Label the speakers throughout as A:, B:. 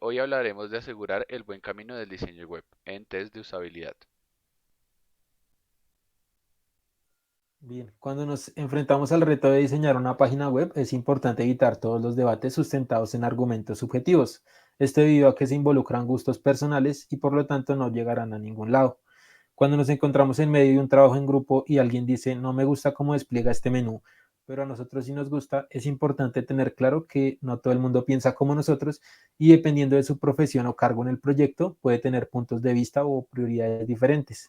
A: Hoy hablaremos de asegurar el buen camino del diseño web en test de usabilidad.
B: Bien, cuando nos enfrentamos al reto de diseñar una página web, es importante evitar todos los debates sustentados en argumentos subjetivos. Esto debido a que se involucran gustos personales y por lo tanto no llegarán a ningún lado. Cuando nos encontramos en medio de un trabajo en grupo y alguien dice, no me gusta cómo despliega este menú, pero a nosotros sí nos gusta, es importante tener claro que no todo el mundo piensa como nosotros y dependiendo de su profesión o cargo en el proyecto, puede tener puntos de vista o prioridades diferentes.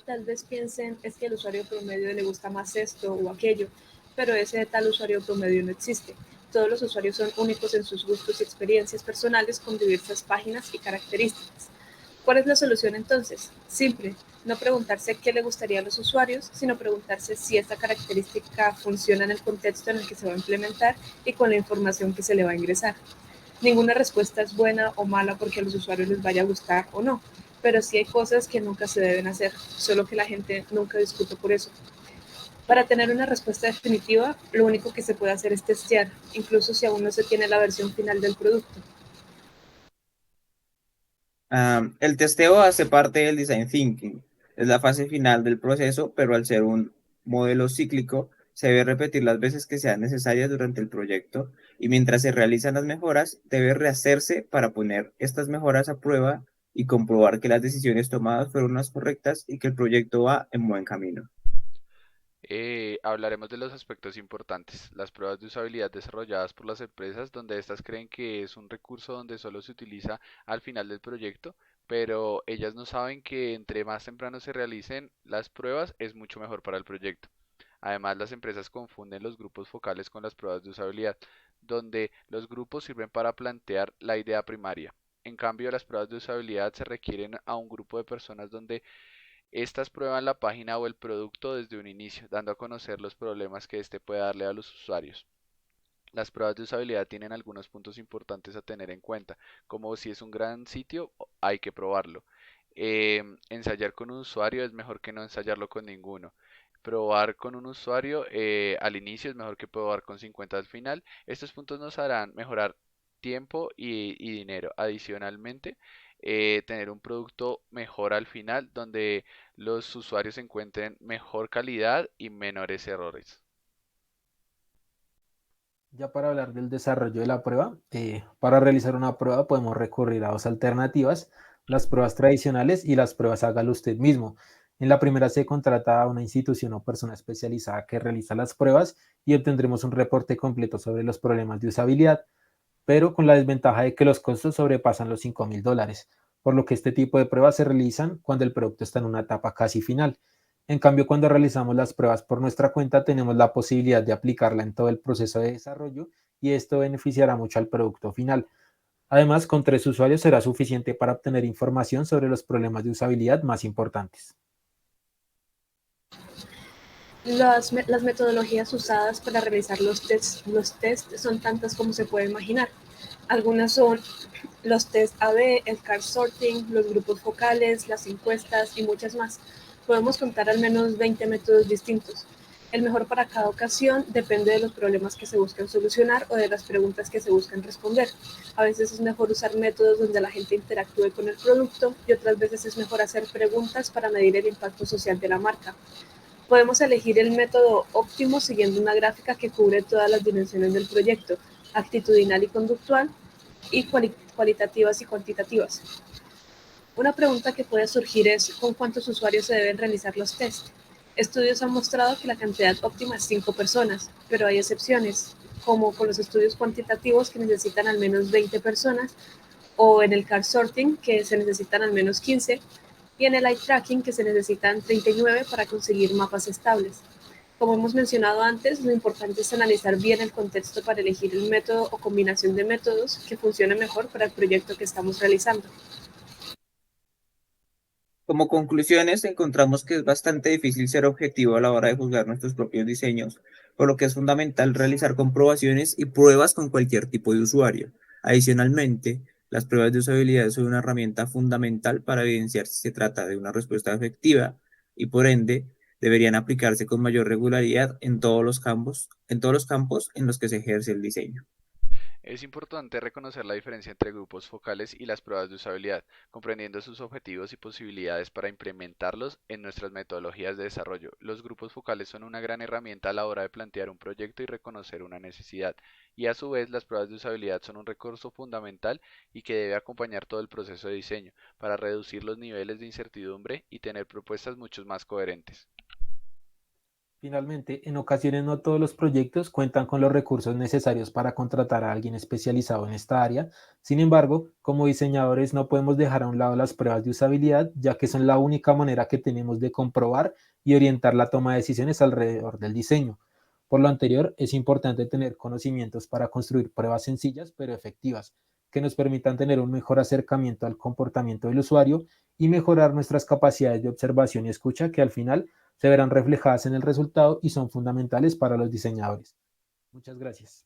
C: Tal vez piensen es que al usuario promedio le gusta más esto o aquello, pero ese tal usuario promedio no existe. Todos los usuarios son únicos en sus gustos y experiencias personales con diversas páginas y características. ¿Cuál es la solución entonces? Simple, no preguntarse qué le gustaría a los usuarios, sino preguntarse si esta característica funciona en el contexto en el que se va a implementar y con la información que se le va a ingresar. Ninguna respuesta es buena o mala porque a los usuarios les vaya a gustar o no, pero sí hay cosas que nunca se deben hacer, solo que la gente nunca discute por eso. Para tener una respuesta definitiva, lo único que se puede hacer es testear, incluso si aún no se tiene la versión final del producto.
D: El testeo hace parte del design thinking. Es la fase final del proceso, pero al ser un modelo cíclico, se debe repetir las veces que sean necesarias durante el proyecto y mientras se realizan las mejoras, debe rehacerse para poner estas mejoras a prueba y comprobar que las decisiones tomadas fueron las correctas y que el proyecto va en buen camino.
A: Hablaremos de los aspectos importantes, las pruebas de usabilidad desarrolladas por las empresas, donde éstas creen que es un recurso donde solo se utiliza al final del proyecto, pero ellas no saben que entre más temprano se realicen las pruebas es mucho mejor para el proyecto. Además, las empresas confunden los grupos focales con las pruebas de usabilidad, donde los grupos sirven para plantear la idea primaria. En cambio, las pruebas de usabilidad se requieren a un grupo de personas donde estas prueban la página o el producto desde un inicio, dando a conocer los problemas que éste puede darle a los usuarios. Las pruebas de usabilidad tienen algunos puntos importantes a tener en cuenta, como si es un gran sitio, hay que probarlo. Ensayar con un usuario es mejor que no ensayarlo con ninguno. Probar con un usuario al inicio es mejor que probar con 50 al final. Estos puntos nos harán mejorar tiempo y dinero. Adicionalmente, tener un producto mejor al final donde los usuarios encuentren mejor calidad y menores errores.
B: Ya para hablar del desarrollo de la prueba, para realizar una prueba podemos recurrir a dos alternativas, las pruebas tradicionales y las pruebas hágalo usted mismo. En la primera se contrata a una institución o persona especializada que realiza las pruebas y obtendremos un reporte completo sobre los problemas de usabilidad, pero con la desventaja de que los costos sobrepasan los $5,000, por lo que este tipo de pruebas se realizan cuando el producto está en una etapa casi final. En cambio, cuando realizamos las pruebas por nuestra cuenta, tenemos la posibilidad de aplicarla en todo el proceso de desarrollo y esto beneficiará mucho al producto final. Además, con 3 usuarios será suficiente para obtener información sobre los problemas de usabilidad más importantes.
C: Las metodologías usadas para realizar los tests son tantas como se puede imaginar. Algunas son los test A/B, el card sorting, los grupos focales, las encuestas y muchas más. Podemos contar al menos 20 métodos distintos. El mejor para cada ocasión depende de los problemas que se buscan solucionar o de las preguntas que se buscan responder. A veces es mejor usar métodos donde la gente interactúe con el producto y otras veces es mejor hacer preguntas para medir el impacto social de la marca. Podemos elegir el método óptimo siguiendo una gráfica que cubre todas las dimensiones del proyecto, actitudinal y conductual, y cualitativas y cuantitativas. Una pregunta que puede surgir es ¿con cuántos usuarios se deben realizar los tests? Estudios han mostrado que la cantidad óptima es 5 personas, pero hay excepciones, como con los estudios cuantitativos que necesitan al menos 20 personas, o en el card sorting que se necesitan al menos 15, y en el eye tracking que se necesitan 39 para conseguir mapas estables. Como hemos mencionado antes, lo importante es analizar bien el contexto para elegir el método o combinación de métodos que funcione mejor para el proyecto que estamos realizando.
D: Como conclusiones, encontramos que es bastante difícil ser objetivo a la hora de juzgar nuestros propios diseños, por lo que es fundamental realizar comprobaciones y pruebas con cualquier tipo de usuario. Adicionalmente, las pruebas de usabilidad son una herramienta fundamental para evidenciar si se trata de una respuesta efectiva y por ende deberían aplicarse con mayor regularidad en todos los campos en los que se ejerce el diseño.
A: Es importante reconocer la diferencia entre grupos focales y las pruebas de usabilidad, comprendiendo sus objetivos y posibilidades para implementarlos en nuestras metodologías de desarrollo. Los grupos focales son una gran herramienta a la hora de plantear un proyecto y reconocer una necesidad, y a su vez las pruebas de usabilidad son un recurso fundamental y que debe acompañar todo el proceso de diseño para reducir los niveles de incertidumbre y tener propuestas mucho más coherentes.
B: Finalmente, en ocasiones no todos los proyectos cuentan con los recursos necesarios para contratar a alguien especializado en esta área. Sin embargo, como diseñadores no podemos dejar a un lado las pruebas de usabilidad, ya que son la única manera que tenemos de comprobar y orientar la toma de decisiones alrededor del diseño. Por lo anterior, es importante tener conocimientos para construir pruebas sencillas pero efectivas, que nos permitan tener un mejor acercamiento al comportamiento del usuario y mejorar nuestras capacidades de observación y escucha, que al final se verán reflejadas en el resultado y son fundamentales para los diseñadores. Muchas gracias.